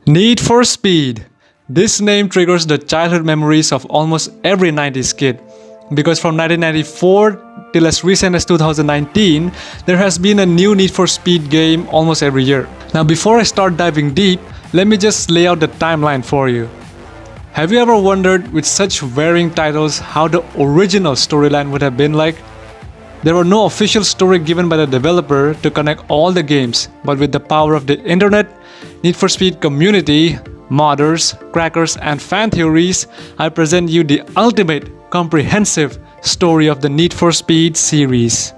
Need for Speed. This name triggers the childhood memories of almost every 90s kid. Because from 1994 till as recent as 2019, there has been a new Need for Speed game almost every year. Now before I start diving deep, let me just lay out the timeline for you. Have you ever wondered, with such varying titles, how the original storyline would have been like? There were no official story given by the developer to connect all the games, but with the power of the internet, Need for Speed community, modders, crackers, and fan theories, I present you the ultimate, comprehensive story of the Need for Speed series.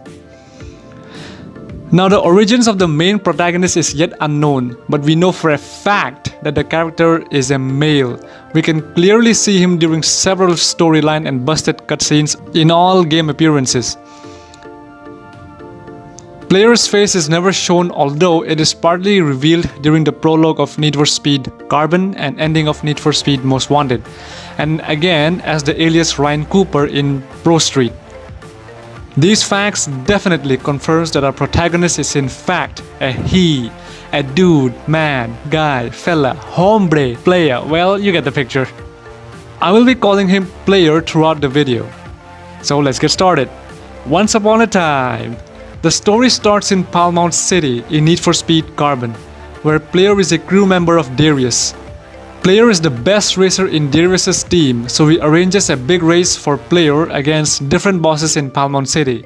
Now the origins of the main protagonist is yet unknown, but we know for a fact that the character is a male. We can clearly see him during several storyline and busted cutscenes in all game appearances. Player's face is never shown, although it is partly revealed during the prologue of Need for Speed Carbon and ending of Need for Speed Most Wanted, and again as the alias Ryan Cooper in Pro Street. These facts definitely confirms that our protagonist is in fact a he, a dude, man, guy, fella, hombre, player. Well, you get the picture. I will be calling him player throughout the video. So let's get started. Once upon a time, the story starts in Palmount City in Need for Speed Carbon, where player is a crew member of Darius. Player is the best racer in Darius' team, so he arranges a big race for player against different bosses in Palmount City.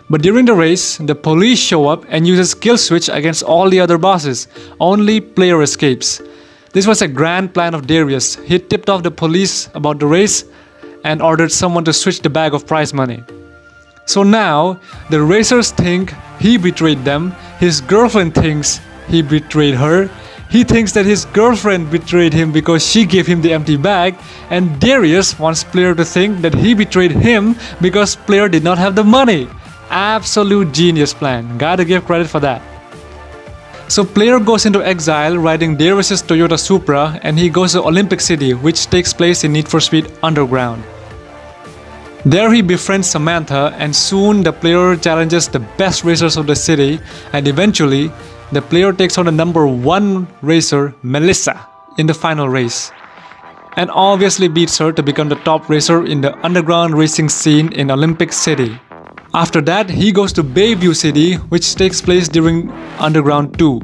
But during the race, the police show up and uses kill switch against all the other bosses. Only player escapes. This was a grand plan of Darius. He tipped off the police about the race and ordered someone to switch the bag of prize money. So now, the racers think he betrayed them, his girlfriend thinks he betrayed her, he thinks that his girlfriend betrayed him because she gave him the empty bag, and Darius wants player to think that he betrayed him because player did not have the money. Absolute genius plan, gotta give credit for that. So player goes into exile riding Darius' Toyota Supra, and he goes to Olympic City, which takes place in Need for Speed Underground. There he befriends Samantha, and soon the player challenges the best racers of the city, and eventually the player takes on the number 1 racer, Melissa, in the final race, and obviously beats her to become the top racer in the underground racing scene in Olympic City. After that, he goes to Bayview City, which takes place during Underground 2.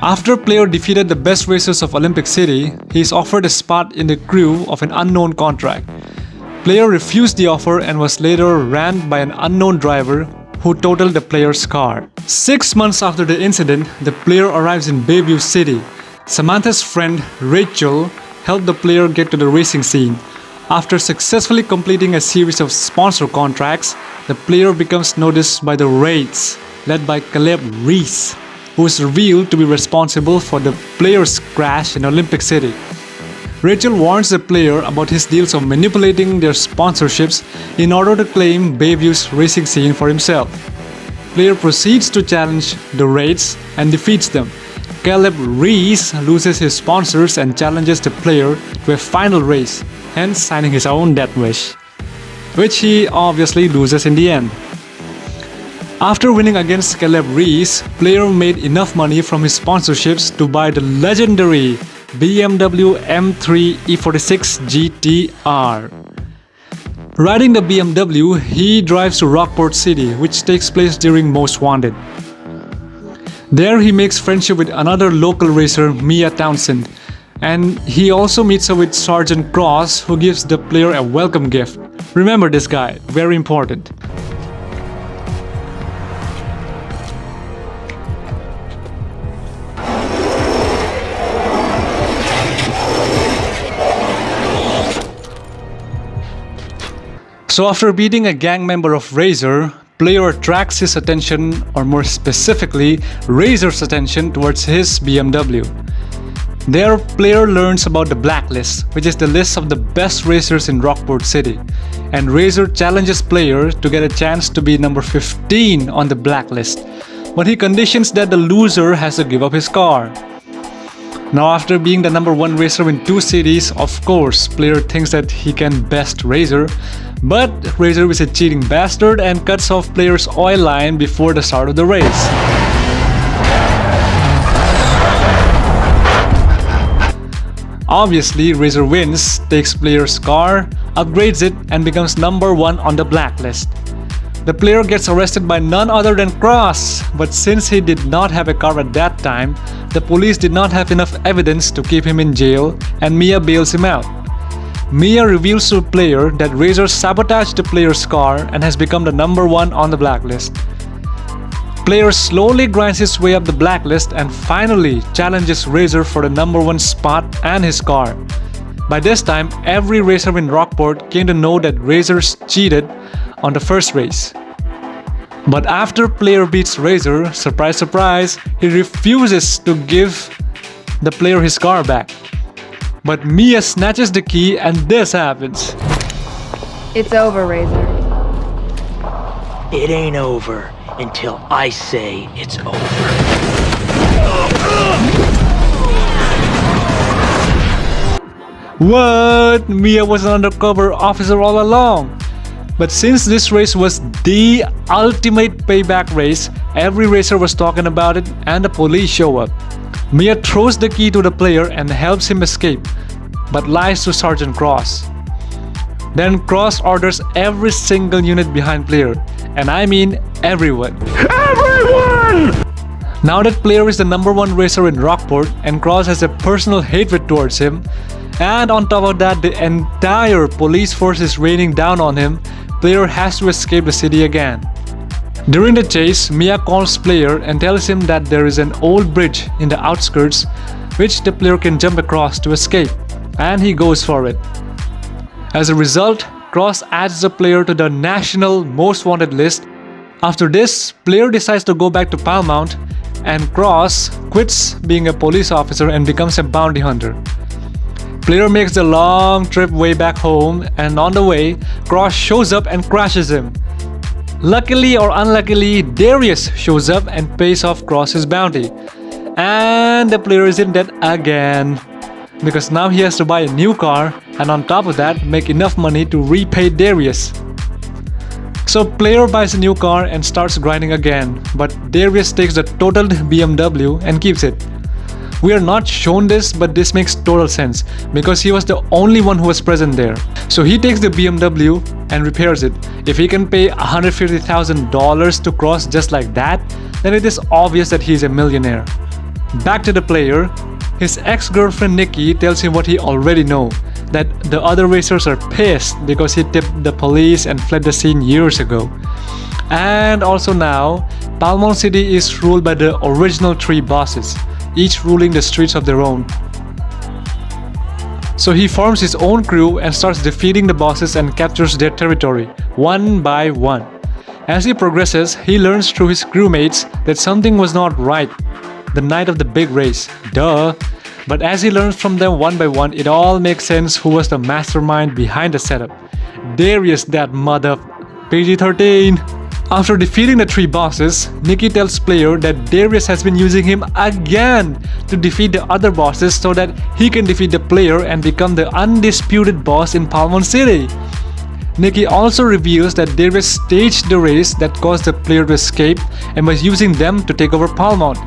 After player defeated the best racers of Olympic City, he is offered a spot in the crew of an unknown contract. Player refused the offer and was later rammed by an unknown driver who totaled the player's car. 6 months after the incident, the player arrives in Bayview City. Samantha's friend Rachel helped the player get to the racing scene. After successfully completing a series of sponsor contracts, the player becomes noticed by the Raids, led by Caleb Reese, who is revealed to be responsible for the player's crash in Olympic City. Rachel warns the player about his deals of manipulating their sponsorships in order to claim Bayview's racing scene for himself. Player proceeds to challenge the Raids and defeats them. Caleb Reese loses his sponsors and challenges the player to a final race, hence signing his own death wish, which he obviously loses in the end. After winning against Caleb Reese, player made enough money from his sponsorships to buy the legendary BMW M3 E46 GTR. Riding the BMW, he drives to Rockport City, which takes place during Most Wanted. There he makes friendship with another local racer, Mia Townsend, and he also meets up with Sergeant Cross, who gives the player a welcome gift. Remember this guy, very important. So after beating a gang member of Razor, player attracts his attention, or more specifically, Razor's attention towards his BMW. There, player learns about the Blacklist, which is the list of the best racers in Rockport City, and Razor challenges player to get a chance to be number 15 on the Blacklist, but he conditions that the loser has to give up his car. Now after being the number 1 racer in 2 cities, of course, player thinks that he can best Razor, but Razor is a cheating bastard and cuts off player's oil line before the start of the race. Obviously, Razor wins, takes player's car, upgrades it, and becomes number 1 on the blacklist. The player gets arrested by none other than Cross, but since he did not have a car at that time, the police did not have enough evidence to keep him in jail, and Mia bails him out. Mia reveals to the player that Razor sabotaged the player's car and has become the number 1 on the blacklist. Player slowly grinds his way up the blacklist and finally challenges Razor for the number 1 spot and his car. By this time, every racer in Rockport came to know that Razor cheated on the first race. But after player beats Razor, surprise surprise, he refuses to give the player his car back. But Mia snatches the key and this happens. It's over, Razor. It ain't over until I say it's over. What? Mia was an undercover officer all along. But since this race was the ultimate payback race, every racer was talking about it and the police show up. Mia throws the key to the player and helps him escape, but lies to Sergeant Cross. Then Cross orders every single unit behind player, and I mean everyone. Everyone! Now that player is the number 1 racer in Rockport and Cross has a personal hatred towards him, and on top of that the entire police force is raining down on him, player has to escape the city again. During the chase, Mia calls player and tells him that there is an old bridge in the outskirts which the player can jump across to escape, and he goes for it. As a result, Cross adds the player to the national most wanted list. After this, player decides to go back to Palmount and Cross quits being a police officer and becomes a bounty hunter. Player makes the long trip way back home, and on the way, Cross shows up and crashes him. Luckily or unluckily, Darius shows up and pays off Cross's bounty. And the player is in debt again, because now he has to buy a new car and on top of that make enough money to repay Darius. So player buys a new car and starts grinding again, but Darius takes the totaled BMW and keeps it. We are not shown this, but this makes total sense because he was the only one who was present there. So he takes the BMW and repairs it. If he can pay $150,000 to Cross just like that, then it is obvious that he is a millionaire. Back to the player, his ex-girlfriend Nikki tells him what he already knows, that the other racers are pissed because he tipped the police and fled the scene years ago. And also now, Palmount City is ruled by the original 3 bosses, each ruling the streets of their own. So he forms his own crew and starts defeating the bosses and captures their territory, one by one. As he progresses, he learns through his crewmates that something was not right the night of the big race, duh. But as he learns from them one by one, it all makes sense who was the mastermind behind the setup. Darius, that mother... PG-13. After defeating the 3 bosses, Nikki tells player that Darius has been using him again to defeat the other bosses so that he can defeat the player and become the undisputed boss in Palmount City. Nikki also reveals that Darius staged the race that caused the player to escape and was using them to take over Palmount.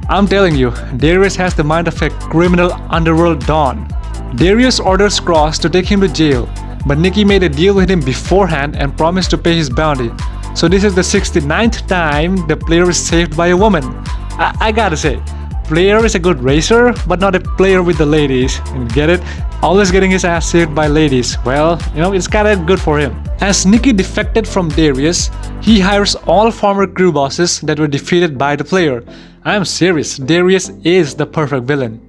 I'm telling you, Darius has the mind of a criminal underworld don. Darius orders Cross to take him to jail, but Nikki made a deal with him beforehand and promised to pay his bounty. So this is the 69th time the player is saved by a woman. I gotta say, player is a good racer, but not a player with the ladies. Get it? Always getting his ass saved by ladies. Well, it's kinda good for him. As Nikki defected from Darius, he hires all former crew bosses that were defeated by the player. I'm serious, Darius is the perfect villain.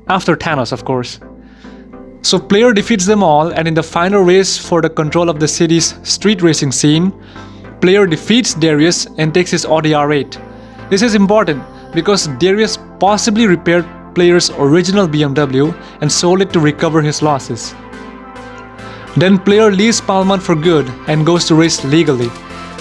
After Thanos, of course. So player defeats them all, and in the final race for the control of the city's street racing scene, player defeats Darius and takes his Audi R8. This is important because Darius possibly repaired player's original BMW and sold it to recover his losses. Then player leaves Palmount for good and goes to race legally.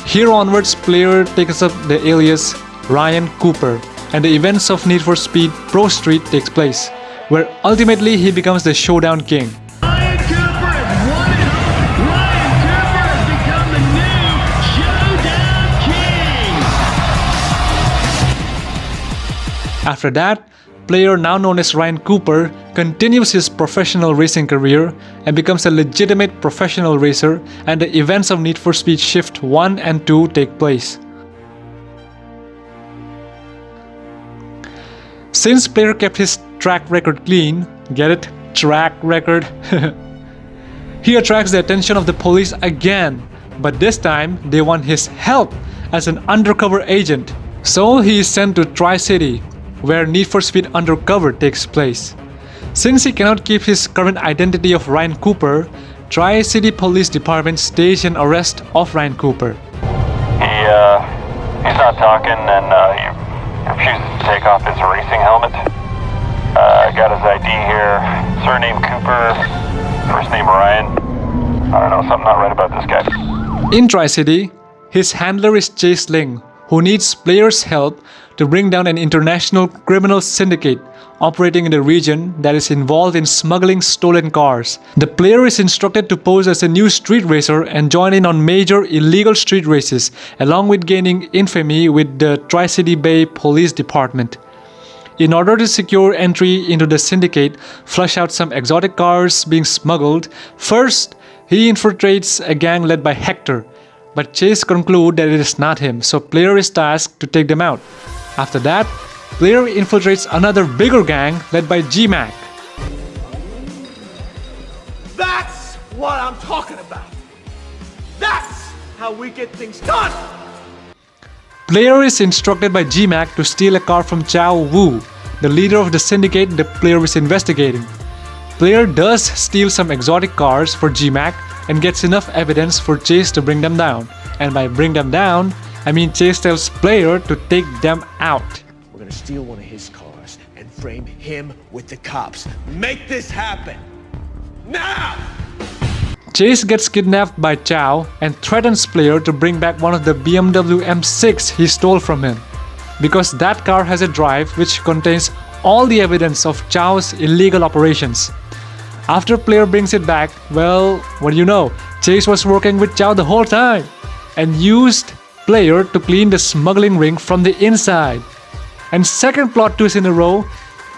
Here onwards, player takes up the alias Ryan Cooper, and the events of Need for Speed Pro Street takes place, where ultimately he becomes the showdown king. Ryan Cooper has won it all. Ryan Cooper has become the new showdown king. After that, player now known as Ryan Cooper continues his professional racing career and becomes a legitimate professional racer, and the events of Need for Speed Shift 1 and 2 take place. Since player kept his track record clean, get it? Track record? He attracts the attention of the police again, but this time they want his help as an undercover agent. So he is sent to Tri-City, where Need for Speed Undercover takes place. Since he cannot keep his current identity of Ryan Cooper, Tri-City Police Department staged an arrest of Ryan Cooper. He's not talking, and he refuses to take off his racing helmet. Got his ID here. Surname Cooper, first name Ryan. I don't know, something not right about this guy. In Tri-City, his handler is Chase Ling, who needs players' help to bring down an international criminal syndicate operating in the region that is involved in smuggling stolen cars. The player is instructed to pose as a new street racer and join in on major illegal street races, along with gaining infamy with the Tri-City Bay Police Department. In order to secure entry into the syndicate, flush out some exotic cars being smuggled, first he infiltrates a gang led by Hector, but Chase concludes that it is not him, so player is tasked to take them out. After that, player infiltrates another bigger gang led by G-Mac. That's what I'm talking about. That's how we get things done. Player is instructed by G-Mac to steal a car from Chow Wu, the leader of the syndicate the player is investigating. Player does steal some exotic cars for G-Mac and gets enough evidence for Chase to bring them down. And by bring them down, I mean Chase tells player to take them out. We're gonna steal one of his cars and frame him with the cops. Make this happen. Now! Chase gets kidnapped by Chow and threatens player to bring back one of the BMW M6 he stole from him, because that car has a drive which contains all the evidence of Chow's illegal operations. After player brings it back, well, what do you know? Chase was working with Chow the whole time and used player to clean the smuggling ring from the inside. And second plot twist in a row,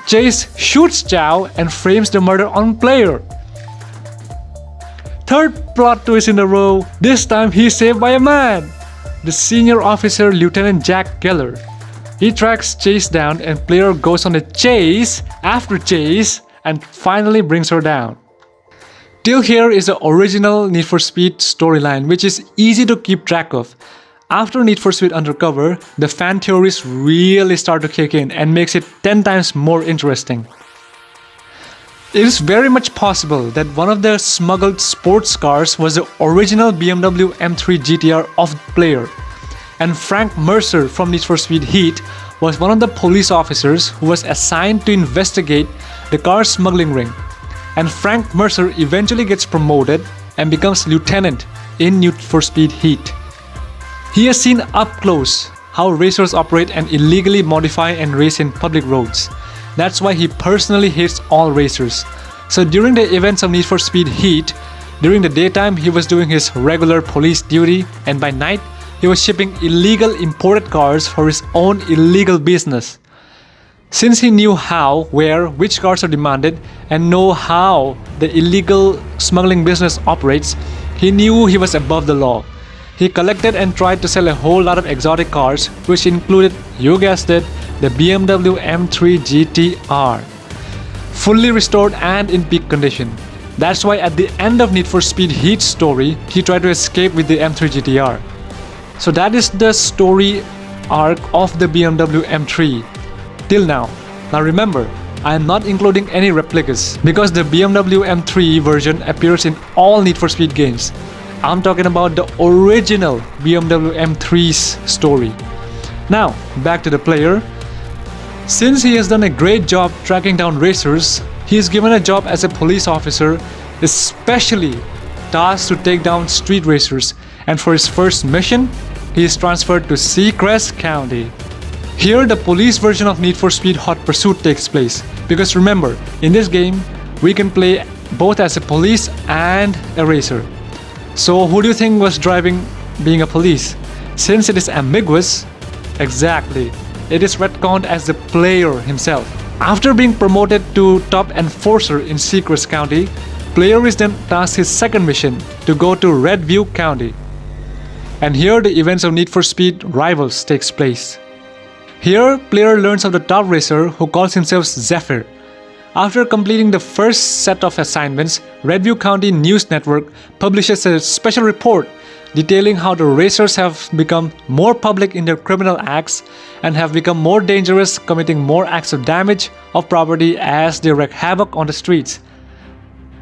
Chase shoots Chow and frames the murder on player. Third plot twist in a row, this time he's saved by a man, the senior officer Lieutenant Jack Geller. He tracks Chase down and player goes on a chase after Chase and finally brings her down. Till here is the original Need for Speed storyline, which is easy to keep track of. After Need for Speed Undercover, the fan theories really start to kick in and makes it 10 times more interesting. It is very much possible that one of the smuggled sports cars was the original BMW M3 GTR of the player, and Frank Mercer from Need for Speed Heat was one of the police officers who was assigned to investigate the car smuggling ring, and Frank Mercer eventually gets promoted and becomes lieutenant in Need for Speed Heat. He has seen up close how racers operate and illegally modify and race in public roads. That's why he personally hates all racers. So during the events of Need for Speed Heat, during the daytime he was doing his regular police duty, and by night he was shipping illegal imported cars for his own illegal business. Since he knew how, where, which cars are demanded, and know how the illegal smuggling business operates, he knew he was above the law. He collected and tried to sell a whole lot of exotic cars, which included, you guessed it, the BMW M3 GTR. Fully restored and in peak condition. That's why at the end of Need for Speed Heat's story, he tried to escape with the M3 GTR. So that is the story arc of the BMW M3 till now. Now remember, I am not including any replicas because the BMW M3 version appears in all Need for Speed games. I'm talking about the original BMW M3's story. Now, back to the player. Since he has done a great job tracking down racers, he is given a job as a police officer, especially tasked to take down street racers, and for his first mission, he is transferred to Seacrest County. Here, the police version of Need for Speed Hot Pursuit takes place, because remember, in this game, we can play both as a police and a racer. So who do you think was driving being a police? Since it is ambiguous, exactly, it is retconned as the player himself. After being promoted to top enforcer in Seacrest County, player is then tasked his second mission to go to Redview County. And here the events of Need for Speed Rivals takes place. Here, player learns of the top racer who calls himself Zephyr. After completing the first set of assignments, Redview County News Network publishes a special report detailing how the racers have become more public in their criminal acts and have become more dangerous, committing more acts of damage of property as they wreak havoc on the streets.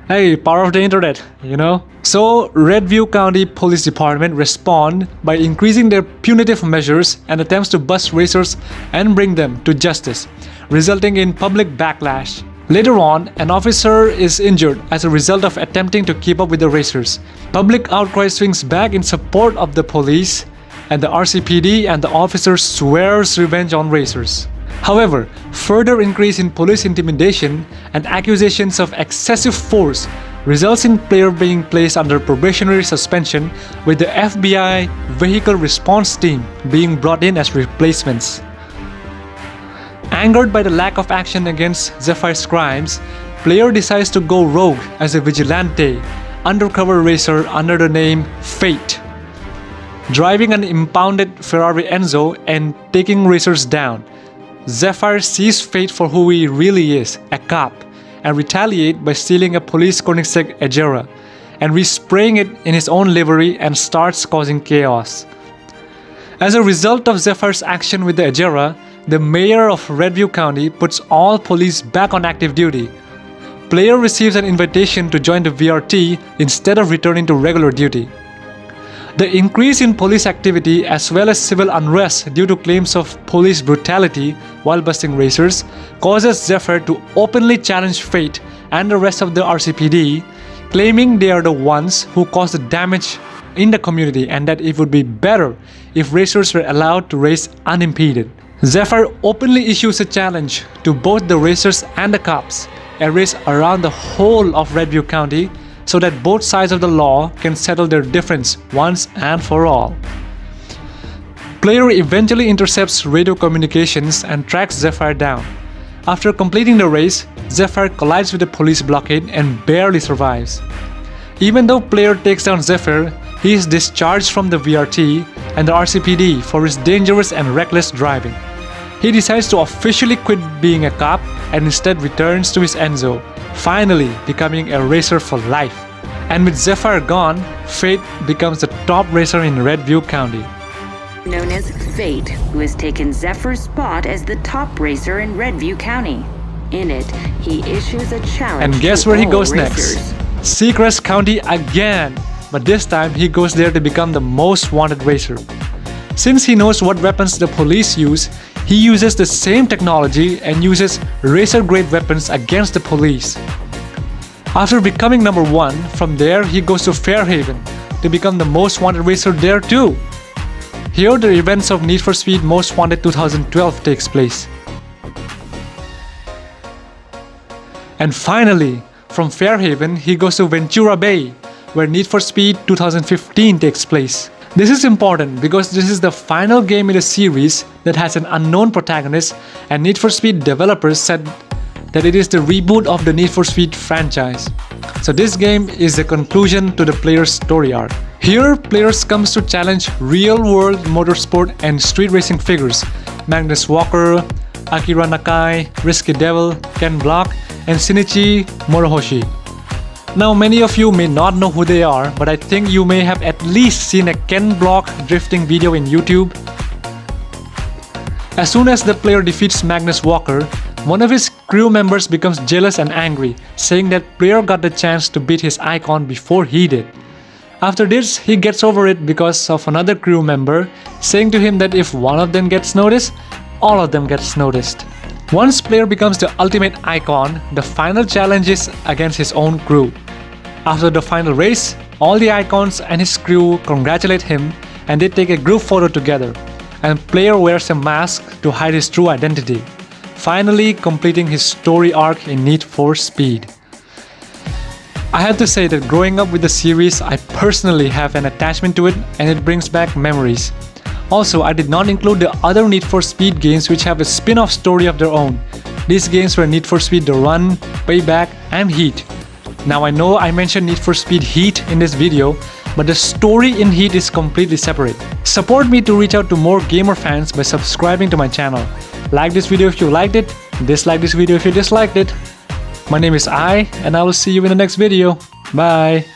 Hey, power of the internet, you know? So, Redview County Police Department respond by increasing their punitive measures and attempts to bust racers and bring them to justice, resulting in public backlash. Later on, an officer is injured as a result of attempting to keep up with the racers. Public outcry swings back in support of the police, and the RCPD and the officers swears revenge on racers. However, further increase in police intimidation and accusations of excessive force results in player being placed under probationary suspension, with the FBI Vehicle Response Team being brought in as replacements. Angered by the lack of action against Zephyr's crimes, player decides to go rogue as a vigilante, undercover racer under the name Fate, driving an impounded Ferrari Enzo and taking racers down. Zephyr sees Fate for who he really is, a cop, and retaliates by stealing a police Koenigsegg Agera and respraying it in his own livery and starts causing chaos. As a result of Zephyr's action with the Agera, the mayor of Redview County puts all police back on active duty. Player receives an invitation to join the VRT instead of returning to regular duty. The increase in police activity as well as civil unrest due to claims of police brutality while busting racers causes Zephyr to openly challenge Fate and the rest of the RCPD, claiming they are the ones who caused the damage in the community and that it would be better if racers were allowed to race unimpeded. Zephyr openly issues a challenge to both the racers and the cops, a race around the whole of Redview County so that both sides of the law can settle their difference once and for all. Player eventually intercepts radio communications and tracks Zephyr down. After completing the race, Zephyr collides with the police blockade and barely survives. Even though player takes down Zephyr, he is discharged from the VRT and the RCPD for his dangerous and reckless driving. He decides to officially quit being a cop and instead returns to his Enzo, finally becoming a racer for life. And with Zephyr gone, Fate becomes the top racer in Redview County. Known as Fate, who has taken Zephyr's spot as the top racer in Redview County. In it, he issues a challenge. And guess to where he all goes racers. next? Seacrest County again, but this time he goes there to become the most wanted racer. Since he knows what weapons the police use, he uses the same technology and uses racer-grade weapons against the police. After becoming number 1, from there he goes to Fairhaven to become the most wanted racer there too. Here the events of Need for Speed Most Wanted 2012 takes place. And finally, from Fairhaven he goes to Ventura Bay, where Need for Speed 2015 takes place. This is important because this is the final game in the series that has an unknown protagonist, and Need for Speed developers said that it is the reboot of the Need for Speed franchise. So this game is the conclusion to the player's story arc. Here, players comes to challenge real-world motorsport and street racing figures Magnus Walker, Akira Nakai, Risky Devil, Ken Block, and Shinichi Morohoshi. Now, many of you may not know who they are, but I think you may have at least seen a Ken Block drifting video in YouTube. As soon as the player defeats Magnus Walker, one of his crew members becomes jealous and angry, saying that player got the chance to beat his icon before he did. After this, he gets over it because of another crew member saying to him that if one of them gets noticed, all of them gets noticed. Once player becomes the ultimate icon, the final challenge is against his own crew. After the final race, all the icons and his crew congratulate him and they take a group photo together, and player wears a mask to hide his true identity, finally completing his story arc in Need for Speed. I have to say that growing up with the series, I personally have an attachment to it and it brings back memories. Also, I did not include the other Need for Speed games which have a spin-off story of their own. These games were Need for Speed The Run, Payback, and Heat. Now I know I mentioned Need for Speed Heat in this video, but the story in Heat is completely separate. Support me to reach out to more gamer fans by subscribing to my channel. Like this video if you liked it, dislike this video if you disliked it. My name is and I will see you in the next video. Bye!